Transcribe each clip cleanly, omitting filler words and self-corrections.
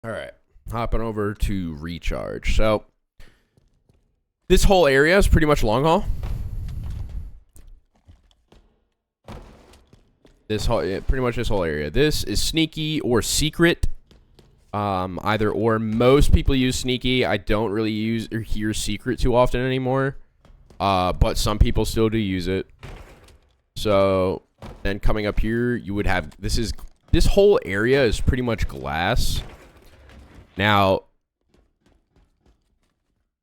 All right, hopping over to recharge. So this whole area is pretty much long haul. Pretty much this whole area. This is sneaky or secret. Either or. Most people use sneaky. I don't really use or hear secret too often anymore. But some people still do use it. So then coming up here, you would have this whole area is pretty much glass. Now,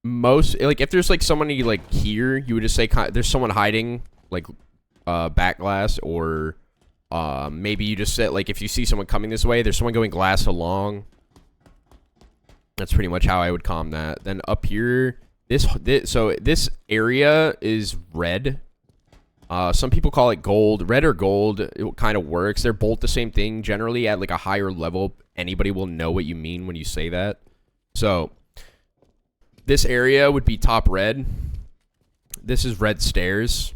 if there's like somebody like here, you would just say there's someone hiding like back glass, or maybe you just said like if you see someone coming this way, there's someone going glass along. That's pretty much how I would calm that. Then up here, so this area is red. Some people call it gold. Red or gold, it kind of works. They're both the same thing. Generally, at like a higher level, anybody will know what you mean when you say that. So this area would be top red. This is red stairs.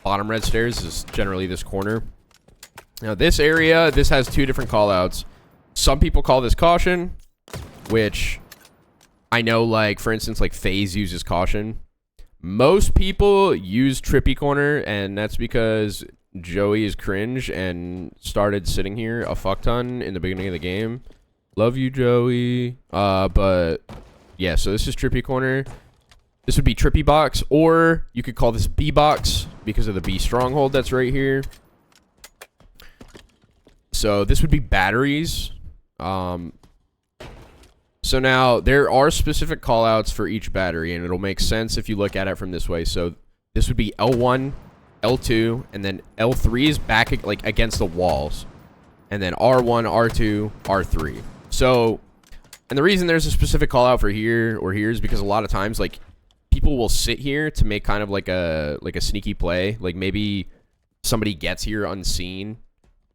Bottom red stairs is generally this corner. Now this area, this has two different callouts. Some people call this caution, which I know, like, for instance, like FaZe uses caution. Most people use trippy corner, and that's because Joey is cringe and started sitting here a fuck ton in the beginning of the game. Love you, Joey. But yeah, so this is trippy corner. This would be trippy box, or you could call this B box because of the B stronghold that's right here. So this would be batteries. So now there are specific callouts for each battery, and it'll make sense if you look at it from this way. So this would be L1, L2, and then L3 is back like against the walls, and then R1, R2, R3. So, and the reason there's a specific callout for here or here is because a lot of times like people will sit here to make kind of like a sneaky play. Like maybe somebody gets here unseen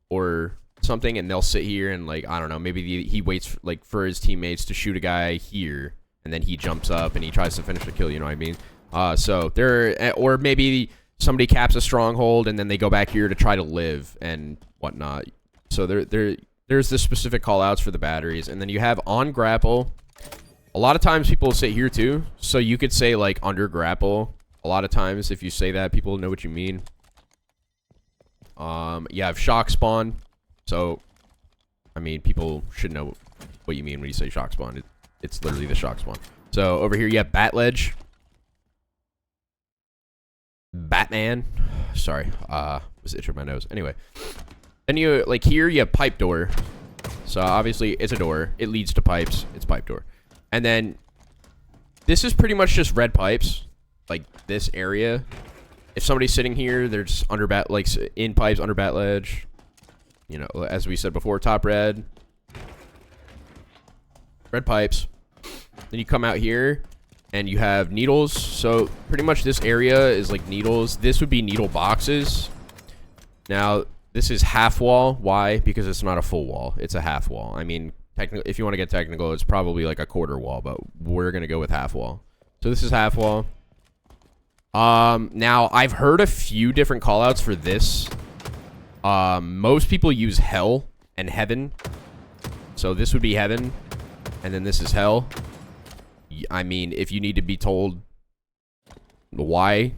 or something, and they'll sit here and like, I don't know, maybe he waits for his teammates to shoot a guy here, and then he jumps up and he tries to finish the kill, you know what I mean? So there, or maybe somebody caps a stronghold and then they go back here to try to live and whatnot. So there's the specific callouts for the batteries, and then you have on grapple. A lot of times people will sit here too, so you could say like under grapple. A lot of times if you say that, people know what you mean. You have shock spawn. So, I mean, people should know what you mean when you say shock spawn. It's literally the shock spawn. So, over here you have bat ledge. Batman. Sorry. Was itching my nose. Anyway. Then you, like here, you have pipe door. So, obviously, it's a door. It leads to pipes. It's pipe door. And then, this is pretty much just red pipes. Like, this area. If somebody's sitting here, they're just under bat, like, in pipes, under bat ledge. You know, as we said before, top red. Red pipes. Then you come out here, and you have needles. So, pretty much this area is like needles. This would be needle boxes. Now, this is half wall. Why? Because it's not a full wall. It's a half wall. I mean, technically, if you want to get technical, it's probably like a quarter wall, but we're going to go with half wall. So, this is half wall. Now, I've heard a few different callouts for this. Most people use hell and heaven. So this would be heaven, and then this is hell. I mean, if you need to be told why,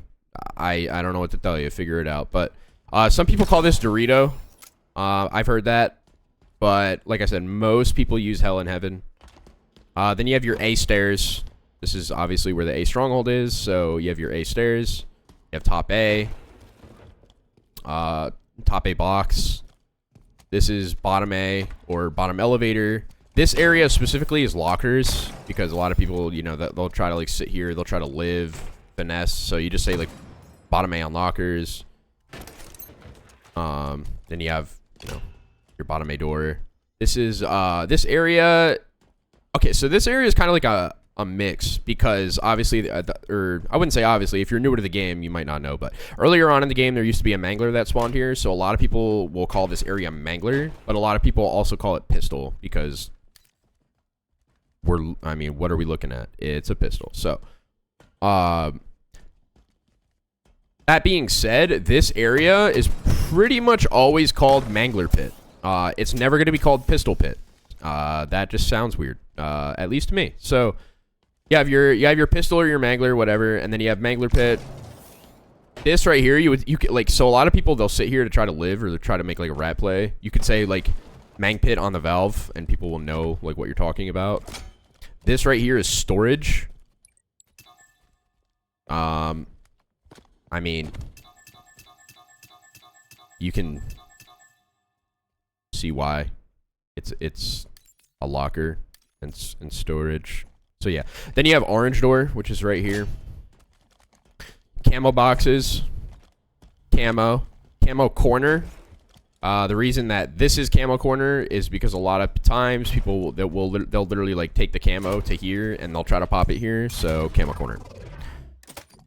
I don't know what to tell you. Figure it out. But some people call this Dorito. I've heard that. But like I said, most people use hell and heaven. Then you have your A stairs. This is obviously where the A stronghold is. So you have your A stairs. You have top A. Top A box. This is bottom A or bottom elevator. This area specifically is lockers because a lot of people, you know, that they'll try to like sit here, they'll try to live, finesse. So you just say like bottom A on lockers. Then you have, you know, your bottom A door. This is this area. Okay, so this area is kind of like a mix because obviously, or I wouldn't say obviously, if you're newer to the game, you might not know, but earlier on in the game, there used to be a mangler that spawned here. So a lot of people will call this area mangler, but a lot of people also call it pistol because I mean, what are we looking at? It's a pistol. So, that being said, this area is pretty much always called mangler pit. It's never going to be called pistol pit. That just sounds weird, at least to me. So you have your pistol or your mangler, whatever, and then you have mangler pit. This right here, you could like, so a lot of people, they'll sit here to try to live or to try to make like a rat play. You could say like mang pit on the valve, and people will know like what you're talking about. This right here is storage. I mean, you can see why it's a locker and storage. So yeah, then you have orange door, which is right here. Camo boxes, camo corner. The reason that this is camo corner is because a lot of times people they'll literally like take the camo to here and they'll try to pop it here. So camo corner.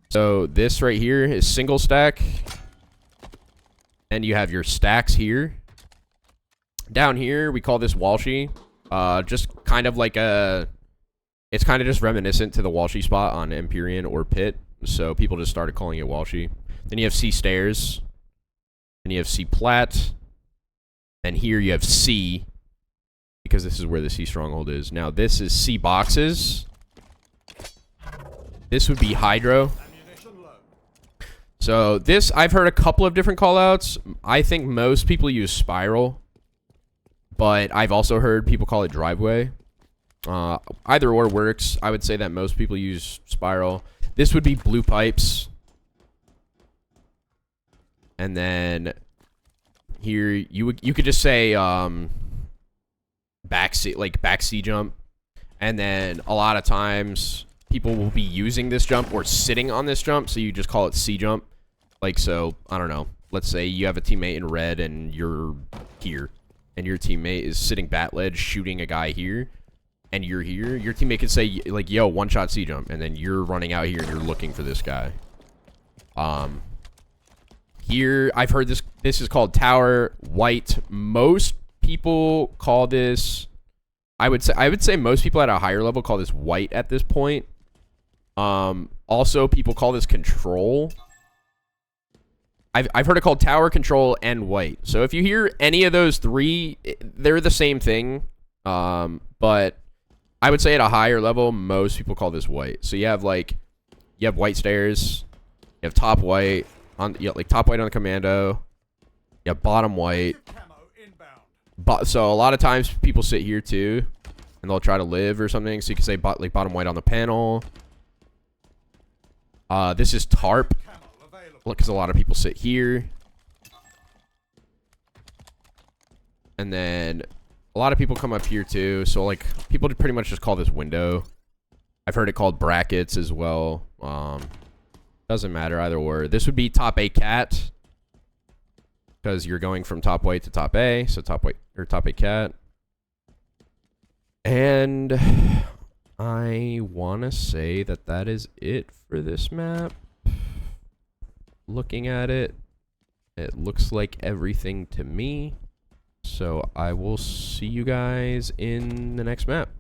So this right here is single stack. And you have your stacks here. Down here, we call this Walshy. Just kind of like it's kind of just reminiscent to the Walshy spot on Empyrean or Pit. So people just started calling it Walshy. Then you have C stairs. Then you have C plat. And here you have C, because this is where the C stronghold is. Now this is C boxes. This would be hydro. So this, I've heard a couple of different callouts. I think most people use spiral, but I've also heard people call it driveway. Either or works. I would say that most people use spiral. This would be blue pipes. And then here you could just say back C jump. And then a lot of times people will be using this jump or sitting on this jump, so you just call it C jump. Like, so, I don't know. Let's say you have a teammate in red and you're here. And your teammate is sitting bat ledge shooting a guy here. And you're here. Your teammate could say, like, yo, one shot C jump. And then you're running out here and you're looking for this guy. Here, I've heard this is called tower white. Most people call this, I would say most people at a higher level call this white at this point. Also, people call this control. I've heard it called tower, control, and white. So if you hear any of those three, they're the same thing. But I would say at a higher level, most people call this white. So you have white stairs, you have top white top white on the commando, you have bottom white. So a lot of times people sit here too, and they'll try to live or something. So you can say bottom white on the panel. This is tarp, because a lot of people sit here. And then a lot of people come up here too. So like people pretty much just call this window. I've heard it called brackets as well. Doesn't matter either or. This would be top A cat, because you're going from top white to top A. So top white or top A cat. And I want to say that is it for this map. Looking at it, it looks like everything to me. So I will see you guys in the next map.